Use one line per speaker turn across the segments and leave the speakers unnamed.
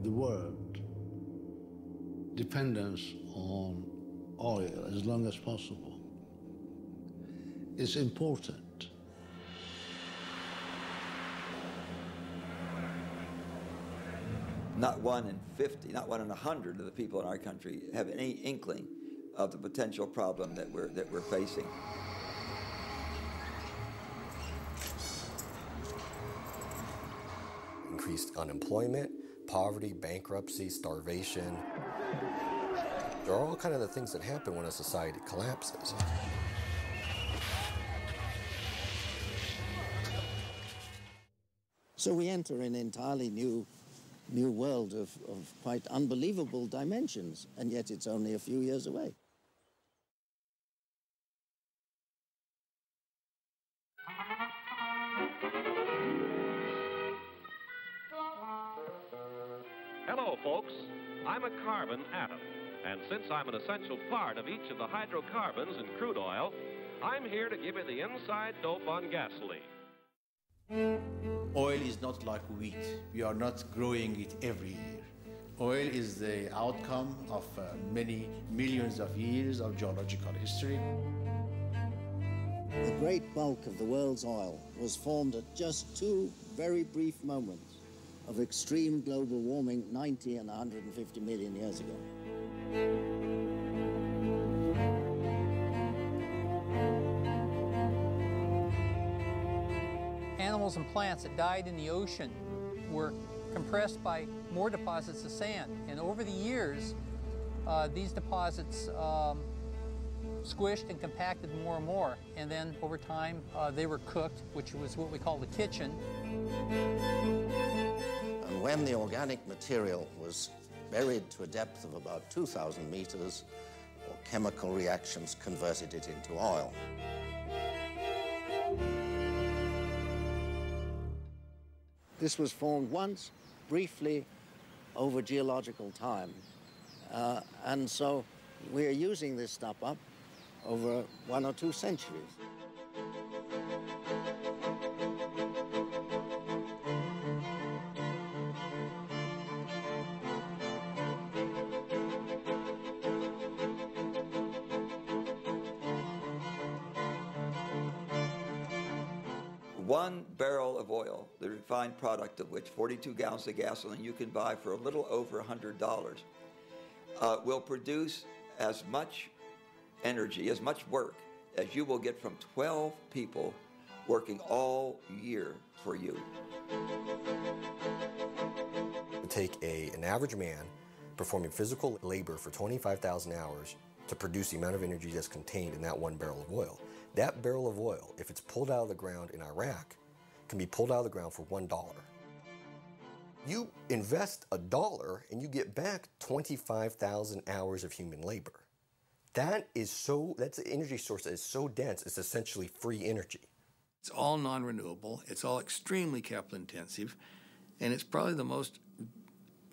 the world dependence on oil as long as possible is important.
Not 1 in 50, not 1 in 100 of the people in our country have any inkling of the potential problem that we're facing.
Increased unemployment, poverty, bankruptcy, starvation. They're all kind of the things that happen when a society collapses.
So we enter an entirely new world of quite unbelievable dimensions, and yet it's only a few years away.
Hello, folks. I'm a carbon atom, and since I'm an essential part of each of the hydrocarbons in crude oil, I'm here to give you the inside dope on gasoline.
Oil is not like wheat. We are not growing it every year. Oil is the outcome of many millions of years of geological history.
The great bulk of the world's oil was formed at just two very brief moments of extreme global warming 90 and 150 million years ago.
Animals and plants that died in the ocean were compressed by more deposits of sand. And over the years, these deposits squished and compacted more and more. And then over time, they were cooked, which was what we call the kitchen.
And when the organic material was buried to a depth of about 2,000 meters, chemical reactions converted it into oil. This was formed once, briefly, over geological time. And so we are using this stuff up over 1 or 2 centuries.
One barrel of oil, the refined product of which 42 gallons of gasoline you can buy for a little over $100, will produce as much energy, as much work as you will get from 12 people working all year for you.
Take an average man performing physical labor for 25,000 hours to produce the amount of energy that's contained in that 1 barrel of oil. That barrel of oil, if it's pulled out of the ground in Iraq, can be pulled out of the ground for $1. You invest $1 and you get back 25,000 hours of human labor. That's an energy source that is so dense, it's essentially free energy.
It's all non-renewable, it's all extremely capital intensive, and it's probably the most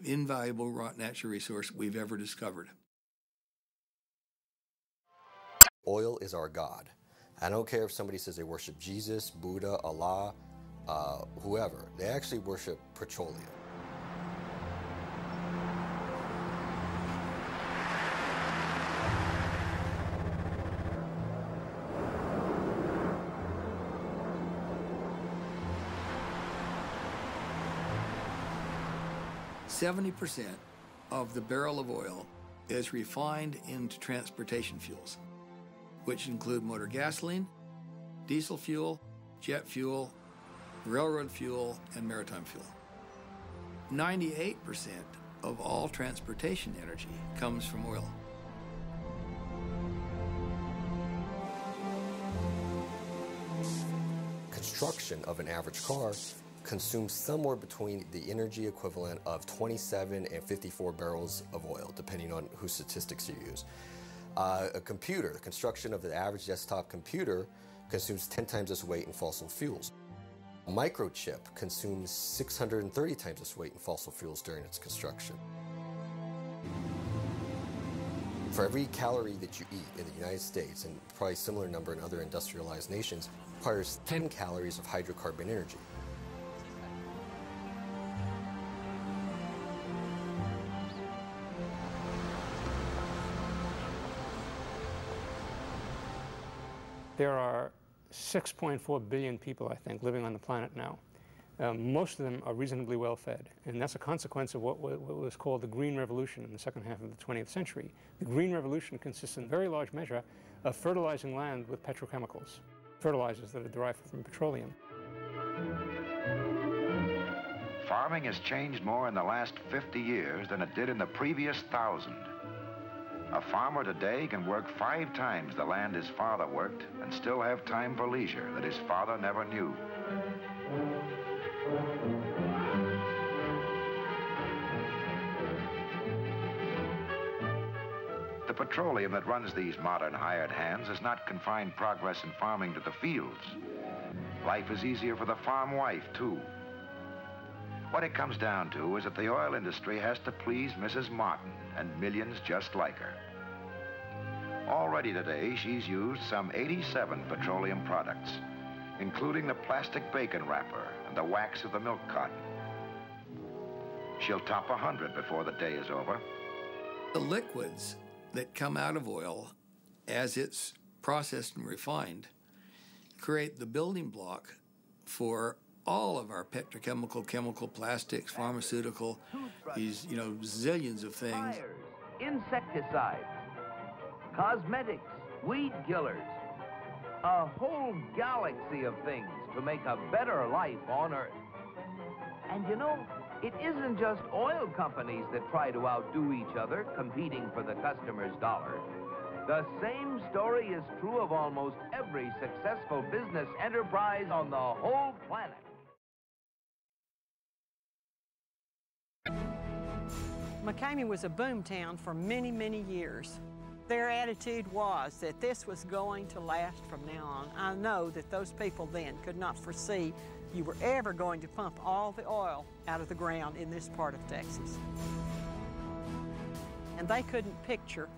invaluable natural resource we've ever discovered.
Oil is our God. I don't care if somebody says they worship Jesus, Buddha, Allah, whoever. They actually worship petroleum.
%70 of the barrel of oil is refined into transportation fuels, which include motor gasoline, diesel fuel, jet fuel, railroad fuel, and maritime fuel. 98% of all transportation energy comes from oil.
Construction of an average car consumes somewhere between the energy equivalent of 27 and 54 barrels of oil, depending on whose statistics you use. A computer, the construction of the average desktop computer, consumes 10 times its weight in fossil fuels. A microchip consumes 630 times its weight in fossil fuels during its construction. For every calorie that you eat in the United States, and probably a similar number in other industrialized nations, requires 10 calories of hydrocarbon energy.
There are 6.4 billion people, I think, living on the planet now. Most of them are reasonably well fed, and that's a consequence of what was called the Green Revolution in the second half of the 20th century. The Green Revolution consists in very large measure of fertilizing land with petrochemicals, fertilizers that are derived from petroleum.
Farming has changed more in the last 50 years than it did in the previous 1,000. A farmer today can work 5 times the land his father worked and still have time for leisure that his father never knew. The petroleum that runs these modern hired hands has not confined progress in farming to the fields. Life is easier for the farm wife, too. What it comes down to is that the oil industry has to please Mrs. Martin and millions just like her. Already today, she's used some 87 petroleum products, including the plastic bacon wrapper and the wax of the milk carton. She'll top 100 before the day is over.
The liquids that come out of oil as it's processed and refined create the building block for all of our petrochemical, chemical, plastics, pharmaceutical, these, zillions of things.
Fires, insecticides, cosmetics, weed killers, a whole galaxy of things to make a better life on Earth. And it isn't just oil companies that try to outdo each other, competing for the customer's dollar. The same story is true of almost every successful business enterprise on the whole planet.
McCamey was a boom town for many, many years. Their attitude was that this was going to last from now on. I know that those people then could not foresee you were ever going to pump all the oil out of the ground in this part of Texas. And they couldn't picture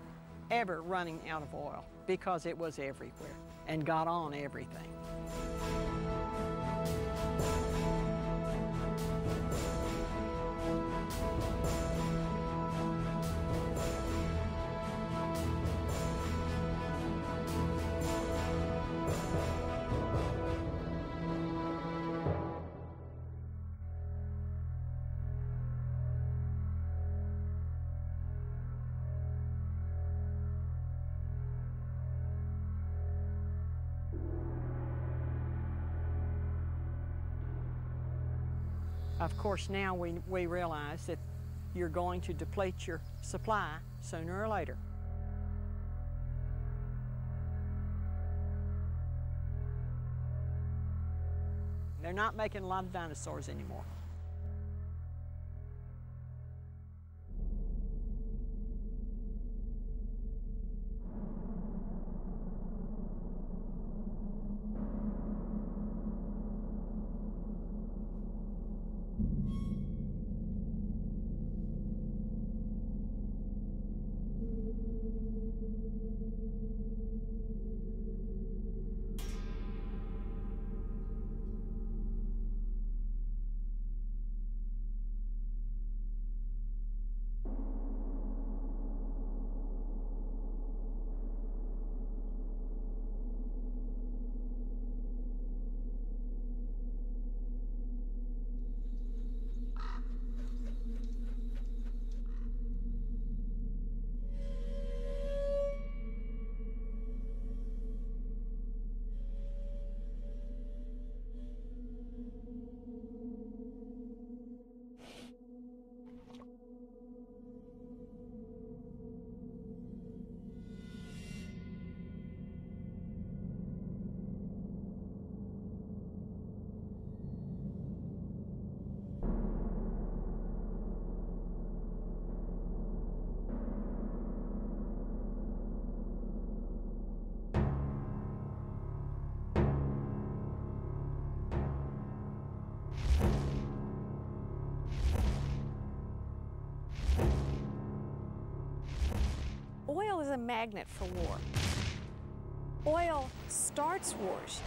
ever running out of oil because it was everywhere and got on everything. Of course, now we realize that you're going to deplete your supply sooner or later. They're not making a lot of dinosaurs anymore.
Oil is a magnet for war. Oil starts wars.